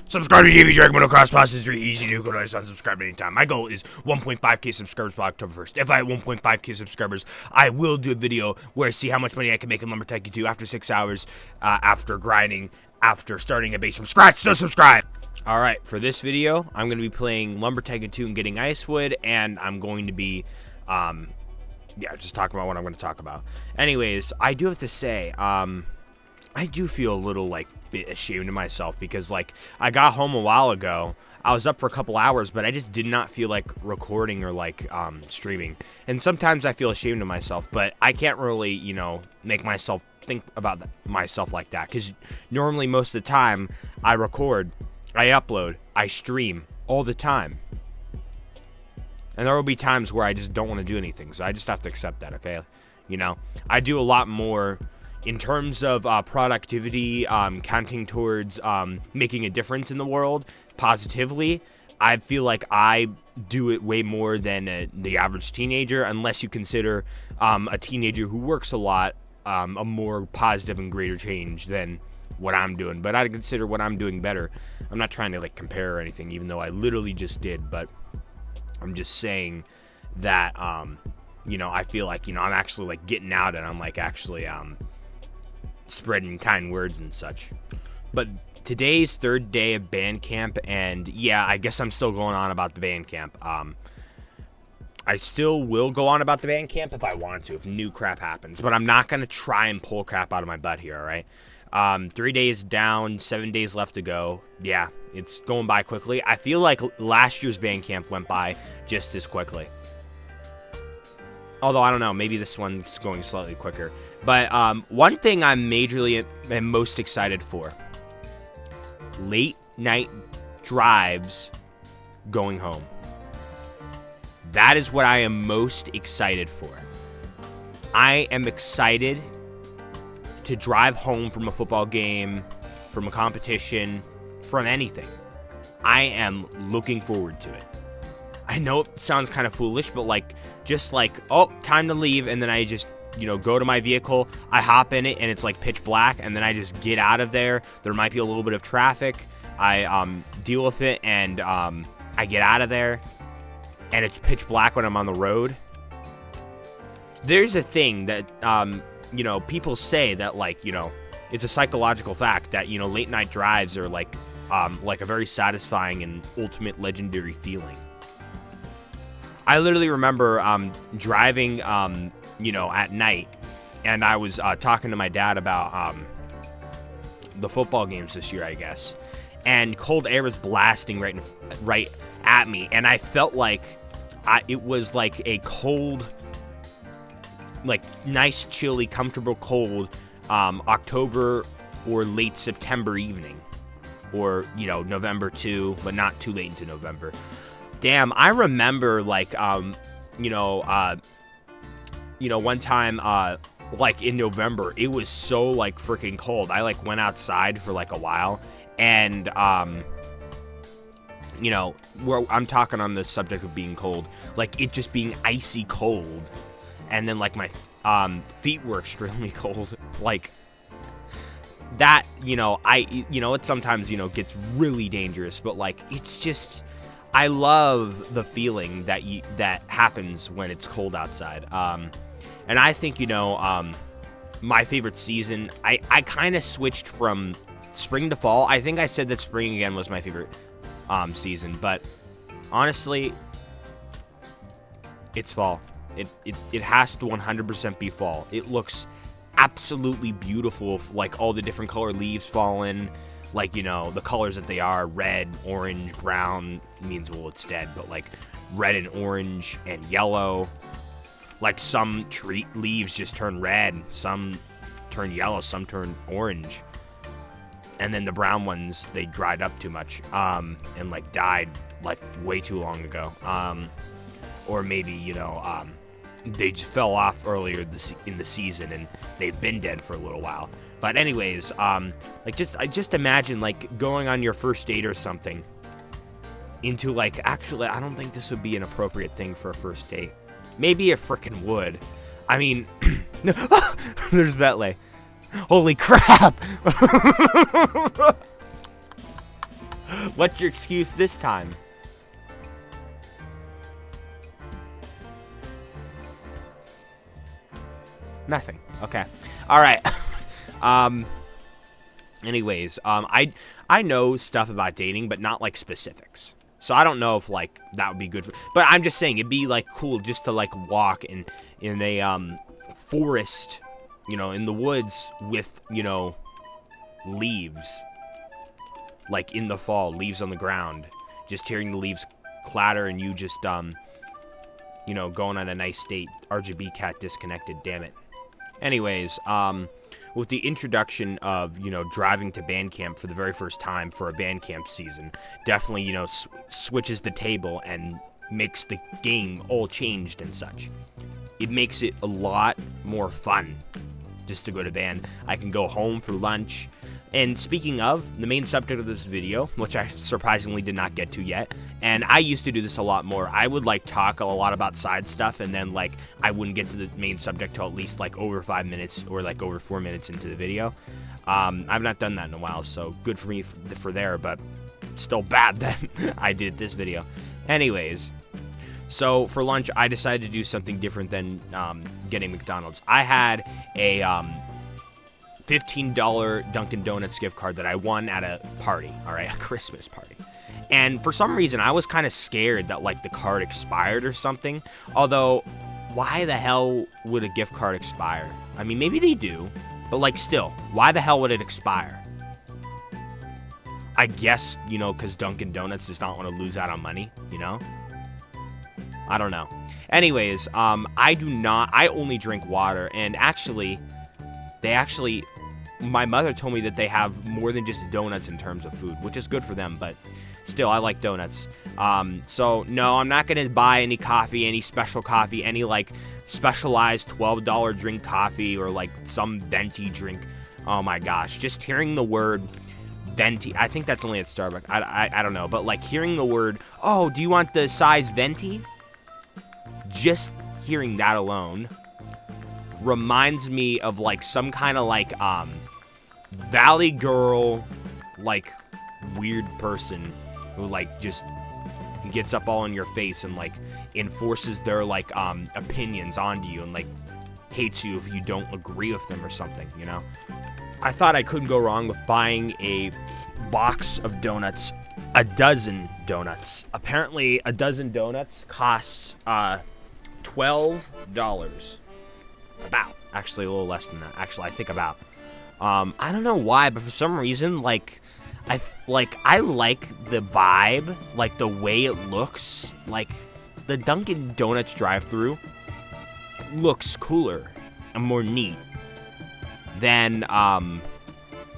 Subscribe to JB dragmotoxboss. It's really easy to do. Go to unsubscribe anytime. My goal is 1.5k subscribers by October 1st. If I hit 1.5k subscribers, I will do a video where I see how much money I can make in Lumber Tycoon 2 after 6 hours, after grinding, after starting a base from scratch. So subscribe! Alright, for this video, I'm going to be playing Lumber Tycoon 2 and getting icewood, and I'm going to be, just talking about what I'm going to talk about. Anyways, I do have to say, I do feel a little, bit ashamed of myself because, I got home a while ago. I was up for a couple hours, but I just did not feel like recording or, streaming. And sometimes I feel ashamed of myself, but I can't really, make myself think about myself like that because normally most of the time I record, I upload, I stream all the time. And there will be times where I just don't want to do anything, so I just have to accept that, okay? I do a lot more in terms of productivity, counting towards making a difference in the world positively. I feel like I do it way more than the average teenager, unless you consider a teenager who works a lot a more positive and greater change than what I'm doing. But I consider what I'm doing better. I'm not trying to compare or anything, even though I literally just did, but I'm just saying that I feel like I'm actually getting out, and I'm actually spreading kind words and such. But today's third day of band camp, and yeah, I guess I'm still going on about the band camp. I still will go on about the band camp if I want to, if new crap happens, but I'm not gonna try and pull crap out of my butt here. All right, 3 days down, 7 days left to go. Yeah, it's going by quickly. I feel like last year's band camp went by just as quickly. Although, I don't know, maybe this one's going slightly quicker. But one thing I'm majorly and most excited for: late night drives going home. That is what I am most excited for. I am excited to drive home from a football game, from a competition, from anything. I am looking forward to it. I know it sounds kind of foolish, but oh, time to leave, and then I just, go to my vehicle, I hop in it, and it's pitch black, and then I just get out of there. There might be a little bit of traffic. I deal with it, and I get out of there, and it's pitch black when I'm on the road. There's a thing that, people say that, it's a psychological fact that, late night drives are a very satisfying and ultimate legendary feeling. I literally remember driving, at night, and I was talking to my dad about the football games this year, I guess, and cold air was blasting right at me, and I felt like it was like a cold, nice, chilly, comfortable cold October or late September evening, or November too, but not too late into November. Damn, I remember one time in November, it was so freaking cold. I went outside for a while, and where I'm talking on the subject of being cold, it just being icy cold, and then my feet were extremely cold, that, it sometimes gets really dangerous, but it's just, I love the feeling that happens when it's cold outside. And I think, my favorite season, I kind of switched from spring to fall. I think I said that spring again was my favorite season, but honestly, it's fall. It has to 100% be fall. It looks absolutely beautiful, all the different color leaves falling. The colors that they are, red, orange, brown, means, well, it's dead, but red and orange and yellow. Some tree leaves just turn red, some turn yellow, some turn orange. And then the brown ones, they dried up too much, and died way too long ago. Or maybe, they just fell off earlier in the season and they've been dead for a little while. But anyways, just imagine going on your first date or something into actually, I don't think this would be an appropriate thing for a first date. Maybe it frickin' would. I mean, there's Vetley. Holy crap! What's your excuse this time? Nothing. Okay. All right. Anyways, I know stuff about dating, but not like specifics. So I don't know if like that would be good for. But I'm just saying it'd be like cool just to like walk in a forest, you know, in the woods with, you know, leaves. Like in the fall, leaves on the ground, just hearing the leaves clatter, and you just you know, going on a nice date. RGB cat disconnected. Damn it. Anyways, with the introduction of, you know, driving to band camp for the very first time for a band camp season, definitely, you know, switches the table and makes the game all changed and such. It makes it a lot more fun just to go to band. I can go home for lunch. And speaking of, the main subject of this video, which I surprisingly did not get to yet, and I used to do this a lot more, I would like talk a lot about side stuff, and then like I wouldn't get to the main subject till at least like over 5 minutes or like over 4 minutes into the video. I've not done that in a while, so good for me for there, but still bad that I did this video. Anyways, so for lunch, I decided to do something different than getting McDonald's. I had a $15 Dunkin' Donuts gift card that I won at a party, all right, a Christmas party. And for some reason, I was kind of scared that, like, the card expired or something. Although, why the hell would a gift card expire? I mean, maybe they do, but, like, still, why the hell would it expire? I guess, you know, because Dunkin' Donuts does not want to lose out on money, you know? I don't know. Anyways, I only drink water, and actually, my mother told me that they have more than just donuts in terms of food, which is good for them, but still, I like donuts. So, no, I'm not going to buy any coffee, any special coffee, any, like, specialized $12 drink coffee or, like, some venti drink. Oh, my gosh. Just hearing the word venti, I think that's only at Starbucks. I don't know, but, like, hearing the word, oh, do you want the size venti? Just hearing that alone reminds me of, like, some kind of, like, Valley Girl, like, weird person who, like, just gets up all in your face and, like, enforces their, like, opinions onto you and, like, hates you if you don't agree with them or something, you know? I thought I couldn't go wrong with buying a box of donuts, a dozen donuts. Apparently, a dozen donuts costs, $12. About. Actually, a little less than that. Actually, I think about. I don't know why, but for some reason, like, I like the vibe, like, the way it looks. Like, the Dunkin' Donuts drive-thru looks cooler and more neat than,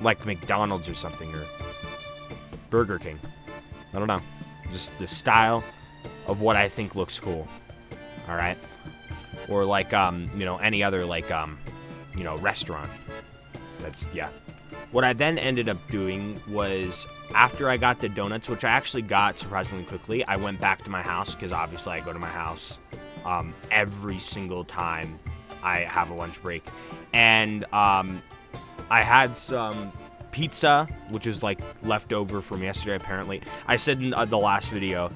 like, McDonald's or something, or Burger King. I don't know. Just the style of what I think looks cool. All right? Or, like, you know, any other, like, you know, restaurant. That's, yeah. What I then ended up doing was, after I got the donuts, which I actually got surprisingly quickly, I went back to my house, because obviously I go to my house every single time I have a lunch break. And I had some pizza, which is, like, left over from yesterday, apparently. I said in the last video,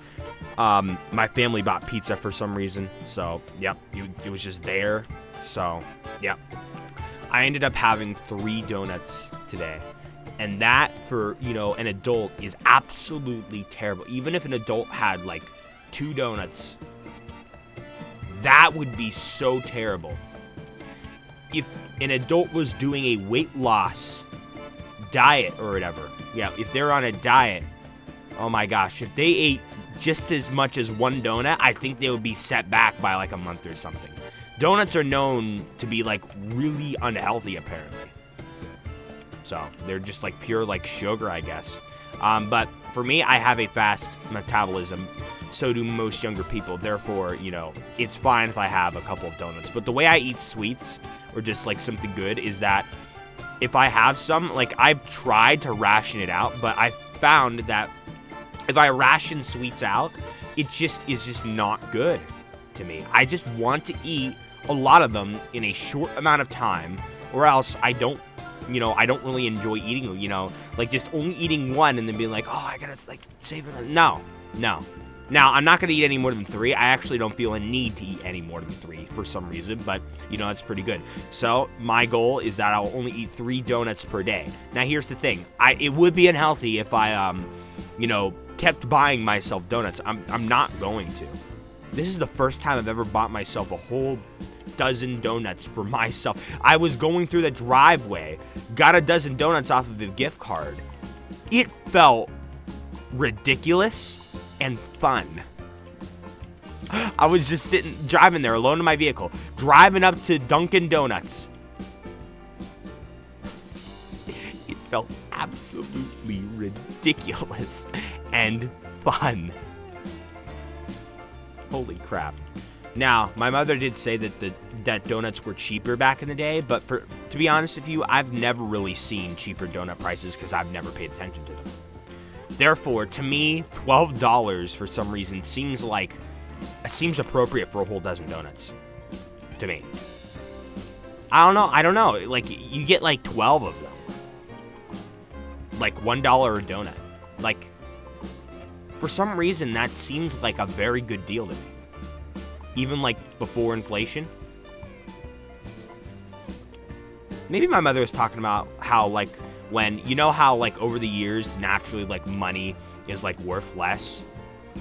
my family bought pizza for some reason, so, yep, it was just there, so, yep. I ended up having 3 donuts today, and that, for, you know, an adult is absolutely terrible. Even if an adult had, like, 2 donuts, that would be so terrible. If an adult was doing a weight loss diet or whatever, yeah, if they're on a diet, oh my gosh, if they ate just as much as 1 donut, I think they would be set back by like a month or something. Donuts are known to be, like, really unhealthy, apparently. So, they're just, like, pure, like, sugar, I guess. But for me, I have a fast metabolism. So do most younger people. Therefore, you know, it's fine if I have a couple of donuts. But the way I eat sweets, or just, like, something good, is that if I have some, like, I've tried to ration it out, but I found that if I ration sweets out, it just is just not good to me. I just want to eat a lot of them in a short amount of time, or else I don't, I don't really enjoy eating, like just only eating one and then being like, oh, I gotta like save it. No. Now, I'm not going to eat any more than 3. I actually don't feel a need to eat any more than 3 for some reason, but, that's pretty good. So, my goal is that I'll only eat 3 donuts per day. Now, here's the thing. It would be unhealthy if I, kept buying myself donuts. I'm not going to. This is the first time I've ever bought myself a whole dozen donuts for myself. I was going through the driveway, got a dozen donuts off of the gift card. It felt ridiculous and fun. I was just driving there alone in my vehicle, driving up to Dunkin' Donuts. It felt absolutely ridiculous and fun. Holy crap. Now, my mother did say that donuts were cheaper back in the day, but to be honest with you, I've never really seen cheaper donut prices because I've never paid attention to them. Therefore, to me, $12 for some reason seems appropriate for a whole dozen donuts. To me. I don't know. Like, you get like 12 of them. Like $1 a donut. Like, for some reason, that seems like a very good deal to me. Even like before inflation. Maybe my mother was talking about how like when, how like over the years, naturally like money is like worth less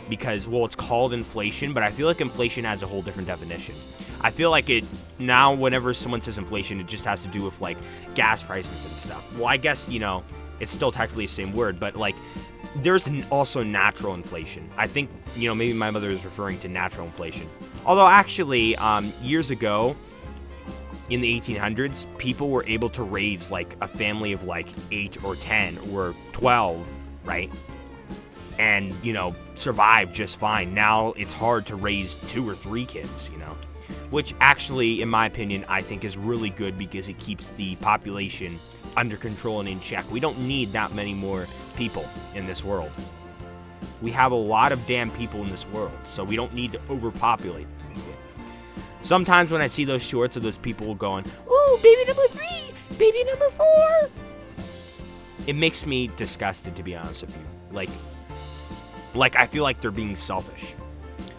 because, well, it's called inflation, but I feel like inflation has a whole different definition. I feel like now whenever someone says inflation, it just has to do with like gas prices and stuff. Well, I guess, it's still technically the same word, but like there's also natural inflation. I think, maybe my mother is referring to natural inflation. Although actually, years ago, in the 1800s, people were able to raise like a family of like 8 or 10 or 12, right? And, survive just fine. Now it's hard to raise 2 or 3 kids, which actually, in my opinion, I think is really good because it keeps the population under control and in check. We don't need that many more people in this world. We have a lot of damn people in this world, so we don't need to overpopulate people. Sometimes when I see those shorts of those people going, ooh, baby number 3, baby number 4, it makes me disgusted, to be honest with you. Like I feel like they're being selfish.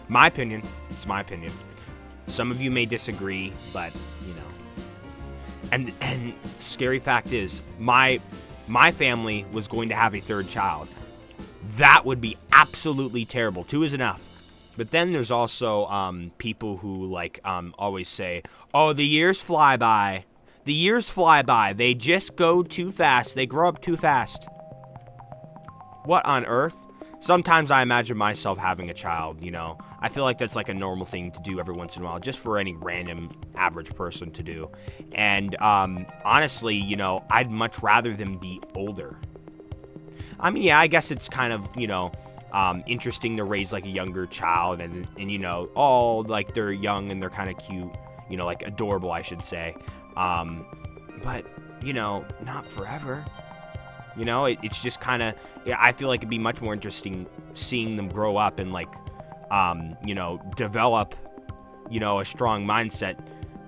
My opinion, it's my opinion. Some of you may disagree, but, And scary fact is, my family was going to have a 3rd child. That would be absolutely terrible. 2 is enough. But then there's also people who always say, oh, the years fly by. The years fly by. They just go too fast. They grow up too fast. What on earth? Sometimes I imagine myself having a child, I feel like that's like a normal thing to do every once in a while, just for any random average person to do. And honestly, I'd much rather them be older. I mean, yeah, I guess it's kind of, interesting to raise like a younger child and like they're young and they're kind of cute, like adorable, I should say. But, not forever. It's just kind of, I feel like it'd be much more interesting seeing them grow up and develop, a strong mindset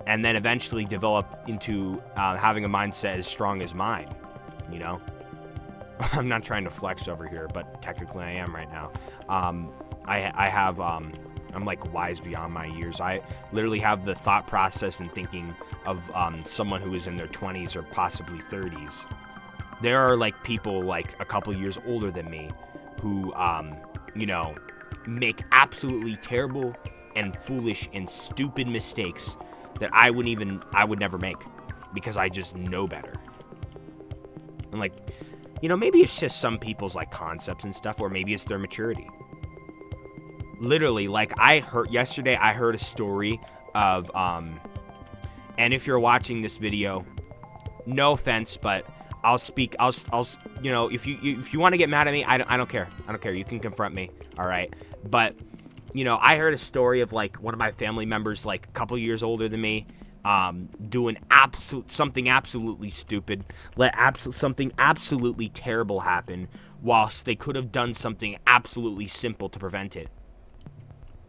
and then eventually develop into having a mindset as strong as mine, I'm not trying to flex over here, but technically I am right now. I have, I'm like wise beyond my years. I literally have the thought process and thinking of someone who is in their 20s or possibly 30s. There are like people like a couple years older than me who, make absolutely terrible and foolish and stupid mistakes that I would never make because I just know better. And maybe it's just some people's like concepts and stuff, or maybe it's their maturity. Literally, yesterday I heard a story of, and if you're watching this video, no offense, but I'll speak. If you want to get mad at me, I don't care. I don't care. You can confront me. All right. But, I heard a story of like one of my family members, like a couple years older than me, doing something absolutely stupid, something absolutely terrible happen, whilst they could have done something absolutely simple to prevent it.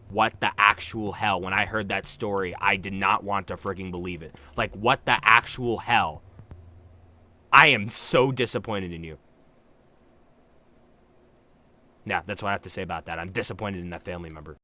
What the actual hell? When I heard that story, I did not want to freaking believe it. Like, what the actual hell? I am so disappointed in you. Yeah, that's what I have to say about that. I'm disappointed in that family member.